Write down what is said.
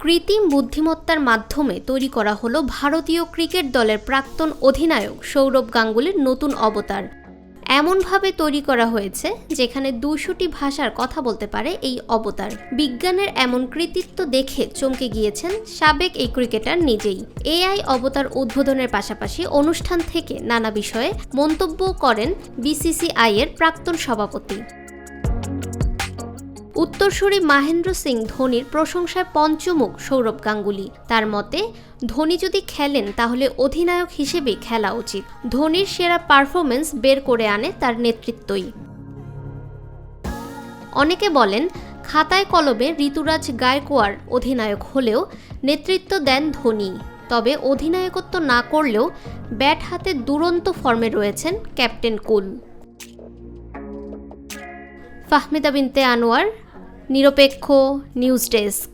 কৃত্রিম বুদ্ধিমত্তার মাধ্যমে তৈরি করা হলো ভারতীয় ক্রিকেট দলের প্রাক্তন অধিনায়ক সৌরভ গাঙ্গুলির নতুন অবতার। এমনভাবে তৈরি করা হয়েছে যেখানে ২০০টি ভাষার কথা বলতে পারে এই অবতার। বিজ্ঞানের এমন কৃতিত্ব দেখে চমকে গিয়েছেন সাবেক এই ক্রিকেটার নিজেই। এআই অবতার উদ্বোধনের পাশাপাশি অনুষ্ঠান থেকে নানা বিষয়ে মন্তব্য করেন বিসিসিআই এর প্রাক্তন সভাপতি। উত্তরসূরি মহেন্দ্র সিং ধোনির প্রশংসায় পঞ্চমুখ সৌরভ গাঙ্গুলি। তার মতে, ধোনি যদি খেলেন তাহলে অধিনায়ক হিসেবেই খেলা উচিত। ধোনির সেরা পারফরমেন্স বের করে আনে তার নেতৃত্বই। অনেকে বলেন, খাতায় কলমে ঋতুরাজ গায়কোয়াড় অধিনায়ক হলেও নেতৃত্ব দেন ধোনি। তবে অধিনায়কত্ব না করলেও ব্যাট হাতে দুরন্ত ফর্মে রয়েছেন ক্যাপ্টেন কুল। ফাহমিদা বিনতে আনোয়ার, নিরপেক্ষ নিউজ ডেস্ক।